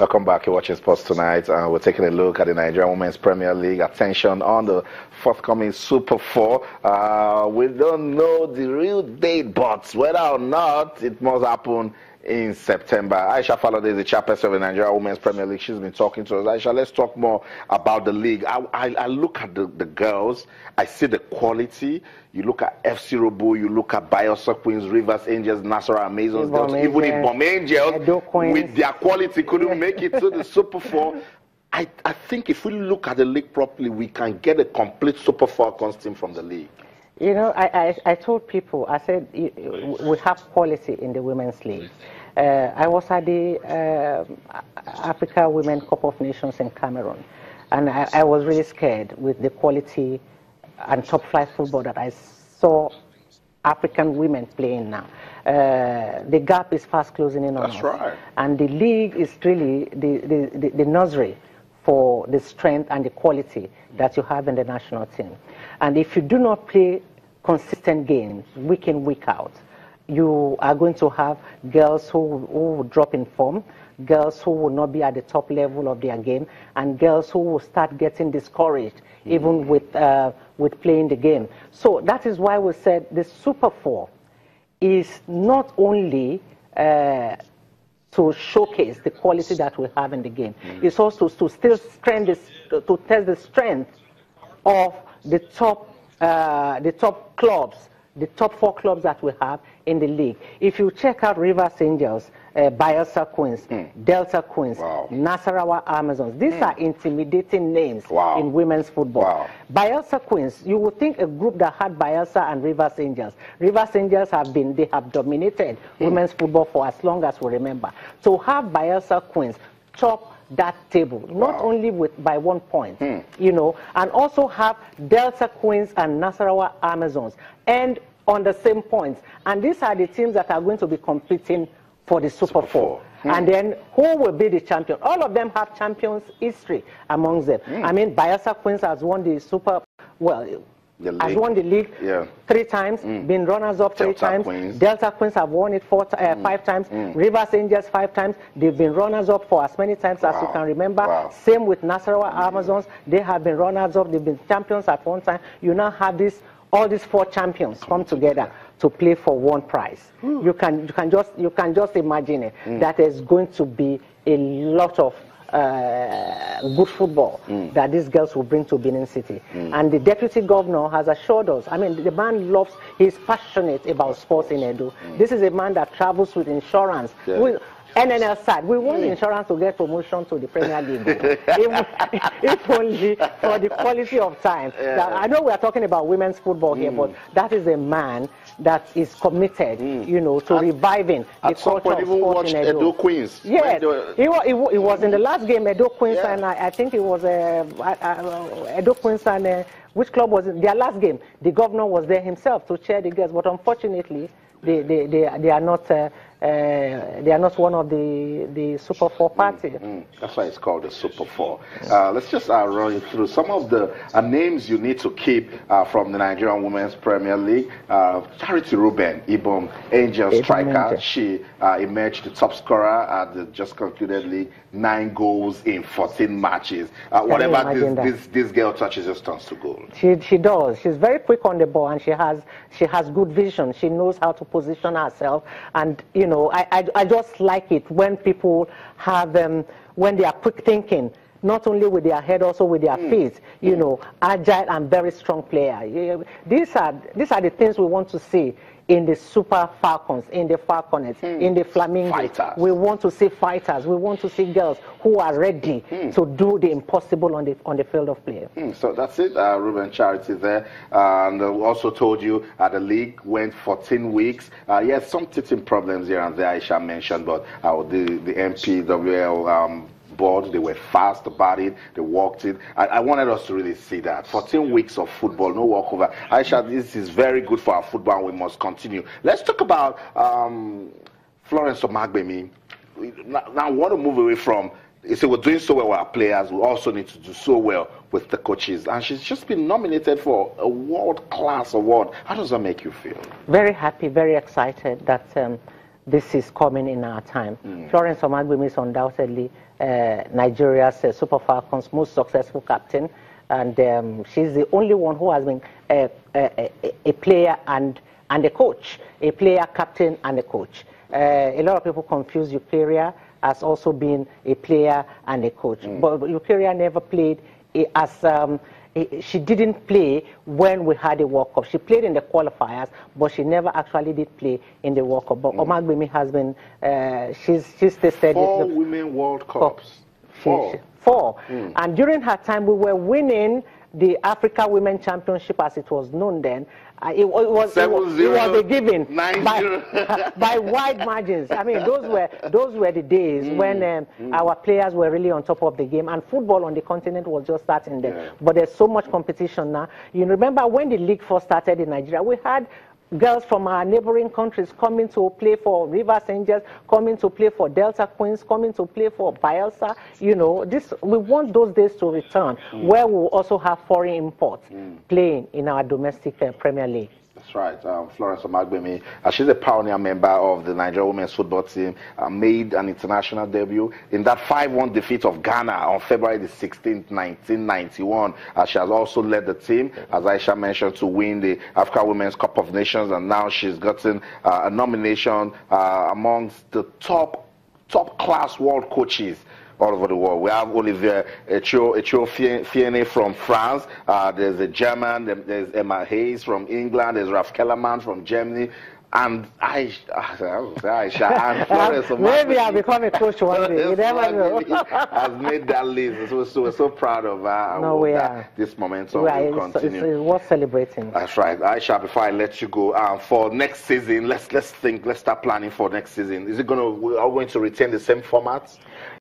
Welcome back. You're watching Sports Tonight. We're taking a look at the Nigerian Women's Premier League. Attention on the forthcoming Super 4. We don't know the real date, but whether or not, it must happen in September. Aisha Falode is the chairperson of the Nigerian Women's Premier League. She's been talking to us. Aisha, let's talk more about the league. I look at the girls. I see the quality. You look at FC Robo, you look at Bayelsa Queens, Rivers Angels, Nassau Amazons, even the Bomb Angels, with their quality, couldn't make it to the Super 4. I think if we look at the league properly, we can get a complete Super Falcons team from the league. You know, I told people, I said, we have quality in the women's league. I was at the Africa Women Cup of Nations in Cameroon, and I was really scared with the quality and top-flight football that I saw African women playing now. The gap is fast closing in on us. That's right. And the league is really the nursery for the strength and the quality that you have in the national team. And if you do not play consistent games, week in, week out, you are going to have girls who will drop in form, girls who will not be at the top level of their game, and girls who will start getting discouraged even with playing the game. So that is why we said the Super 4 is not only to showcase the quality that we have in the game, it's also to still to test the strength of the top clubs, the top 4 clubs that we have in the league. If you check out Rivers Angels, Bayelsa Queens, Delta Queens, Nasarawa Amazons, these are intimidating names in women's football. Bayelsa Queens, you would think a group that had Bayelsa and Rivers Angels. Rivers Angels have dominated women's football for as long as we remember. To have Bayelsa Queens top that table, not only by 1 point, you know, and also have Delta Queens and Nasarawa Amazons and on the same points. And these are the teams that are going to be competing for the Super 4. And then who will be the champion? All of them have champions history amongst them. I mean, Bayelsa Queens has won the Super, has won the league 3 times, been runners-up 3 times. Queens. Delta Queens have won it 5 times. Rivers Angels 5 times. They've been runners-up for as many times as you can remember. Same with Nasarawa Amazons. They have been runners-up. They've been champions at one time. You now have all these 4 champions come together to play for one prize. You can just imagine it. That is going to be a lot of good football that these girls will bring to Benin City. And the deputy governor has assured us, I mean, the man he's passionate about sports in Edo. This is a man that travels with insurance. NNL side, we want insurance to get promotion to the Premier League. if only for the quality of time. I know we are talking about women's football here, but that is a man that is committed, you know, to reviving the culture of sport in Edo. Edo Queens. Yes, he was in the last game, Edo Queens, and I think it was Edo Queens and which club was it? Their last game. The governor was there himself to cheer the girls, but unfortunately, they are not one of the Super 4 party. That's why it's called the Super 4. Let's just run you through some of the names you need to keep from the Nigerian Women's Premier League. Charity Ruben, Ibom Angel striker. She emerged the top scorer at the just concluded league. 9 goals in 14 matches. Whatever this girl touches just turns to gold. She does. She's very quick on the ball, and she has good vision. She knows how to position herself, and you know, I just like it when people have when they are quick thinking, not only with their head, also with their feet. You know, agile and very strong player. These are the things we want to see in the Super Falcons, in the Falconets, in the Flamingos. We want to see fighters. We want to see girls who are ready to do the impossible on the field of play. So that's it, Ruben Charity there. And we also told you the league went 14 weeks. Yes, some teething problems here and there, Aisha mentioned, but the NWPFL board, they were fast about it, they walked it. I wanted us to really see that. 14 weeks of football, no walkover. Aisha, this is very good for our football, and we must continue. Let's talk about Florence Omagbemi. Now I want to move away from, you say we're doing so well with our players, we also need to do so well with the coaches. And she's just been nominated for a world-class award. How does that make you feel? Very happy, very excited that this is coming in our time. Florence Omagbemi is undoubtedly Nigeria's Super Falcons' most successful captain, and she's the only one who has been a player and a coach, a player, captain, and a coach. A lot of people confuse Eucharia as also being a player and a coach, but Eucharia never played as she didn't play when we had a World Cup. She played in the qualifiers, but she never actually did play in the World Cup. But Omagbemi has been, she's tested 4 women World Cups. Four. And during her time, we were winning the Africa Women Championship, as it was known then. It was a given by wide margins. I mean, those were the days when our players were really on top of the game, and football on the continent was just starting then. Yeah. But there's so much competition now. You remember when the league first started in Nigeria, we had girls from our neighboring countries coming to play for Rivers Angels, coming to play for Delta Queens, coming to play for Bielsa. You know, we want those days to return, where we will also have foreign imports playing in our domestic Premier League. That's right. Florence Omagbemi, she's a pioneer member of the Nigeria women's football team, made an international debut in that 5-1 defeat of Ghana on February the 16th, 1991. She has also led the team, as Aisha mentioned, to win the Africa Women's Cup of Nations, and now she's gotten a nomination amongst the top class world coaches all over the world. We have Olivier Echou-Fiene from France. There's a German. There's Emma Hayes from England. There's Ralph Kellerman from Germany. And Aisha and Florence maybe I'll become a coach one day. You never know. Has made that list. So we're so proud of her. No, we are. This momentum will continue. It's worth celebrating. That's right. Aisha, before I let you go, for next season, let's start planning for next season. Are we going to retain the same format?